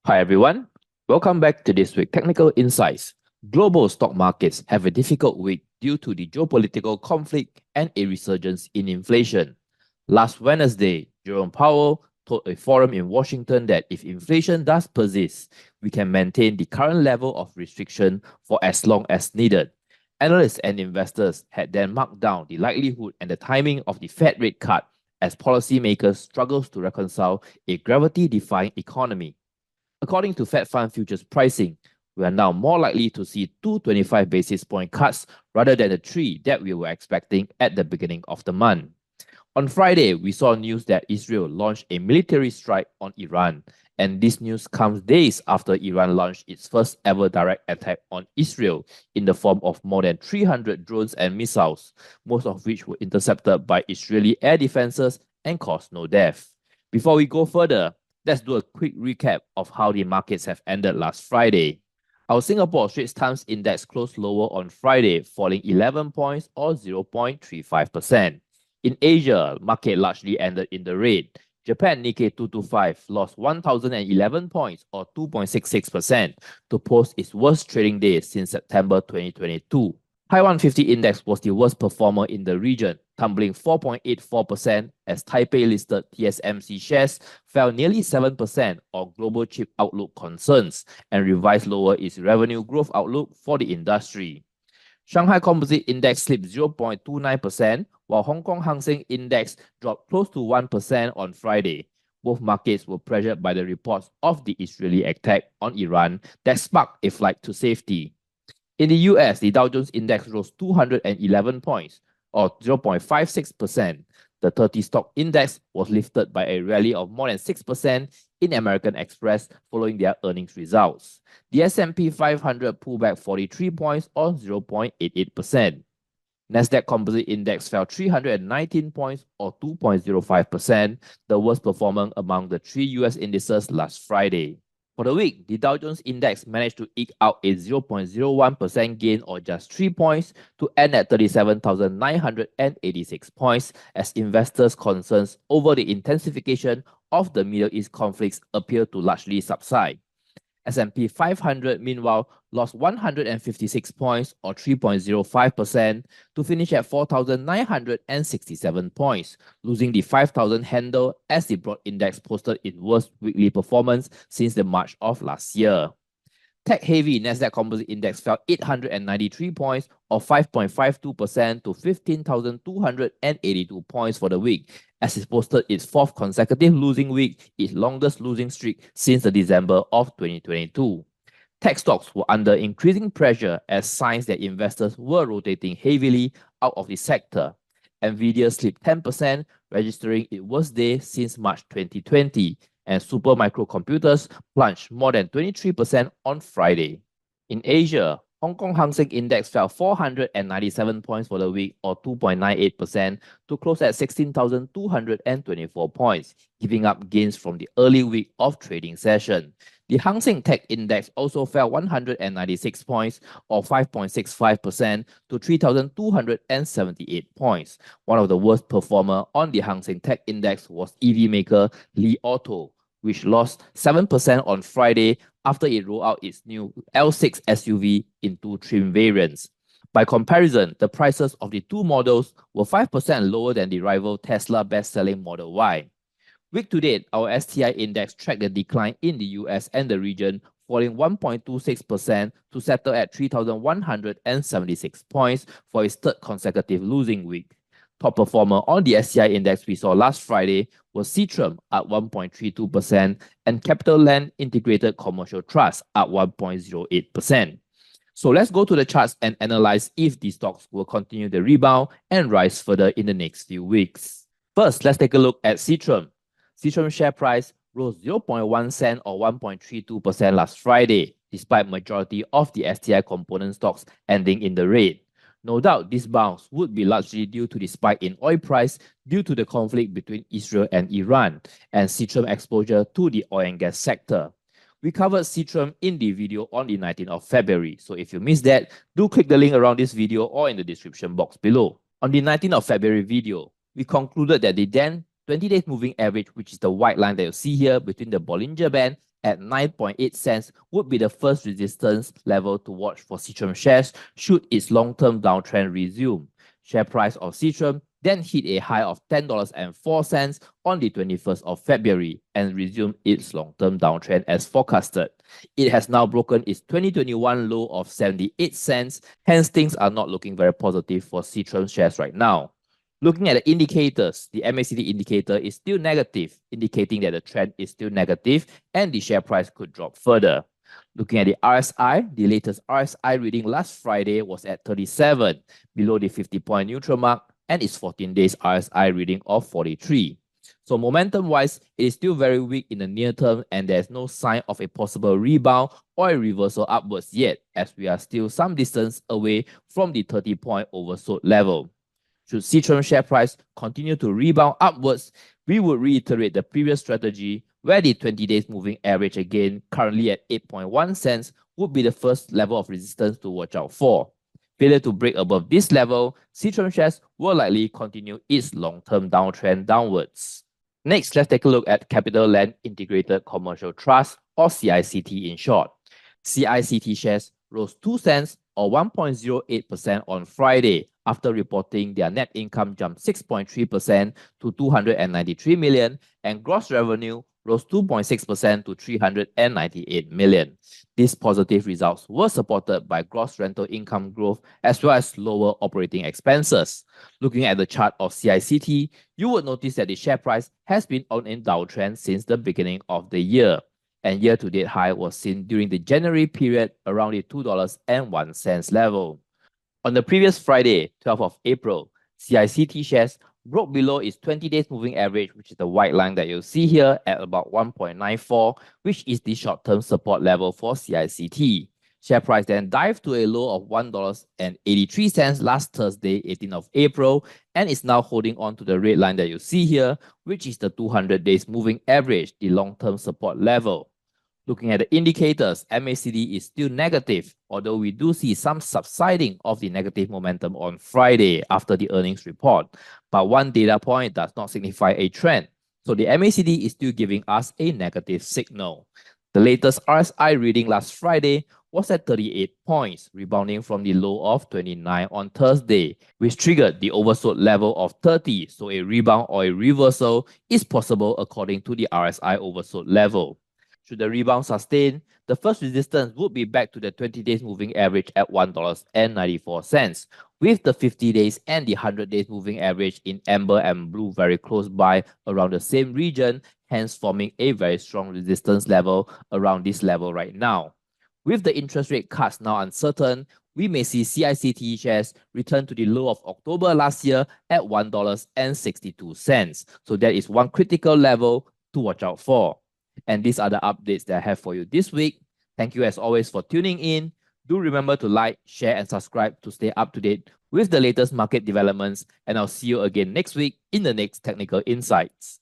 Hi everyone, welcome back to this week's Technical Insights. Global stock markets have a difficult week due to the geopolitical conflict and a resurgence in inflation. Last Wednesday, Jerome Powell told a forum in Washington that if inflation does persist, we can maintain the current level of restriction for as long as needed. Analysts and investors had then marked down the likelihood and the timing of the Fed rate cut as policymakers struggle to reconcile a gravity-defying economy. According to Fed Fund futures pricing, we are now more likely to see 225 basis point cuts rather than the 3 that we were expecting at the beginning of the month. On Friday, we saw news that Israel launched a military strike on Iran, and this news comes days after Iran launched its first ever direct attack on Israel in the form of more than 300 drones and missiles, most of which were intercepted by Israeli air defenses and caused no death. Before we go further, let's do a quick recap of how the markets have ended last Friday. Our Singapore Straits Times Index closed lower on Friday, falling 11 points or 0.35%. In Asia, market largely ended in the red. Japan Nikkei 225 lost 1,011 points or 2.66% to post its worst trading day since September 2022. Taiwan 50 Index was the worst performer in the region, tumbling 4.84% as Taipei-listed TSMC shares fell nearly 7% on global chip outlook concerns and revised lower its revenue growth outlook for the industry. Shanghai Composite Index slipped 0.29%, while Hong Kong Hang Seng Index dropped close to 1% on Friday. Both markets were pressured by the reports of the Israeli attack on Iran that sparked a flight to safety. In the US, the Dow Jones Index rose 211 points, or 0.56%. The 30 stock index was lifted by a rally of more than 6% in American Express following their earnings results. The S&P 500 pulled back 43 points or 0.88%. Nasdaq Composite Index fell 319 points or 2.05%, the worst performer among the 3 US indices last Friday. For the week, the Dow Jones Index managed to eke out a 0.01% gain or just 3 points to end at 37,986 points as investors' concerns over the intensification of the Middle East conflicts appear to largely subside. S&P 500, meanwhile, lost 156 points or 3.05% to finish at 4,967 points, losing the 5,000 handle as the broad index posted its worst weekly performance since the March of last year. Tech-heavy Nasdaq Composite Index fell 893 points or 5.52% to 15,282 points for the week, as it posted its 4th consecutive losing week, its longest losing streak since the December of 2022. Tech stocks were under increasing pressure as signs that investors were rotating heavily out of the sector. Nvidia slipped 10%, registering its worst day since March 2020, and super microcomputers plunged more than 23% on Friday. In Asia, Hong Kong Hang Seng Index fell 497 points for the week or 2.98% to close at 16,224 points, giving up gains from the early week of trading session. The Hang Seng Tech Index also fell 196 points or 5.65% to 3,278 points. One of the worst performers on the Hang Seng Tech Index was EV maker Li Auto, which lost 7% on Friday after it rolled out its new L6 SUV in 2 trim variants. By comparison, the prices of the 2 models were 5% lower than the rival Tesla best-selling Model Y. Week to date, our STI index tracked the decline in the US and the region, falling 1.26% to settle at 3,176 points for its 3rd consecutive losing week. Top performer on the SCI index we saw last Friday was Seatrium at 1.32% and CapitaLand Integrated Commercial Trust at 1.08%. So let's go to the charts and analyze if these stocks will continue the rebound and rise further in the next few weeks. First, let's take a look at Seatrium. Seatrium share price rose 0.1 cent or 1.32% last Friday, despite majority of the STI component stocks ending in the red. No doubt this bounce would be largely due to the spike in oil price due to the conflict between Israel and Iran and Seatrium exposure to the oil and gas sector. We covered Seatrium in the video on the 19th of February, so if you missed that, do click the link around this video or in the description box below. On the 19th of February video, we concluded that the then 20 days moving average, which is the white line that you see here between the Bollinger Band at 9.8 cents would be the first resistance level to watch for Seatrium shares should its long-term downtrend resume. Share price of Seatrium then hit a high of $10.04 on the 21st of February and resumed its long-term downtrend as forecasted. It has now broken its 2021 low of 78 cents, hence things are not looking very positive for Seatrium shares right now. Looking at the indicators, the MACD indicator is still negative, indicating that the trend is still negative and the share price could drop further. Looking at the RSI, the latest RSI reading last Friday was at 37, below the 50-point neutral mark, and its 14 days RSI reading of 43. So momentum-wise, it is still very weak in the near term and there's no sign of a possible rebound or a reversal upwards yet, as we are still some distance away from the 30-point oversold level. Should Seatrium share price continue to rebound upwards, we would reiterate the previous strategy where the 20 days moving average again, currently at 8.1 cents, would be the first level of resistance to watch out for. Failure to break above this level, Seatrium shares will likely continue its long-term downtrend downwards. Next, let's take a look at CapitaLand Integrated Commercial Trust, or CICT in short. CICT shares rose 2 cents or 1.08% on Friday after reporting their net income jumped 6.3% to 293 million and gross revenue rose 2.6% to 398 million. These positive results were supported by gross rental income growth as well as lower operating expenses. Looking at the chart of CICT, you would notice that the share price has been on a downtrend since the beginning of the year, and year-to-date high was seen during the January period around the $2.01 level. On the previous Friday, 12th of April, CICT shares broke below its 20 days moving average, which is the white line that you'll see here at about 1.94, which is the short-term support level for CICT. Share price then dived to a low of $1.83 last Thursday, 18th of April, and is now holding on to the red line that you see here, which is the 200 days moving average, the long-term support level. Looking at the indicators, MACD is still negative, although we do see some subsiding of the negative momentum on Friday after the earnings report. But one data point does not signify a trend, so the MACD is still giving us a negative signal. The latest RSI reading last Friday was at 38 points, rebounding from the low of 29 on Thursday, which triggered the oversold level of 30, so a rebound or a reversal is possible according to the RSI oversold level. Should the rebound sustain, the first resistance would be back to the 20 days moving average at $1.94, with the 50 days and the 100 days moving average in amber and blue very close by around the same region, hence forming a very strong resistance level around this level right now. With the interest rate cuts now uncertain, we may see CICT shares return to the low of October last year at $1.62. So that is one critical level to watch out for. And these are the updates that I have for you this week. Thank you as always for tuning in. Do remember to like, share, and subscribe to stay up to date with the latest market developments. And I'll see you again next week in the next Technical Insights.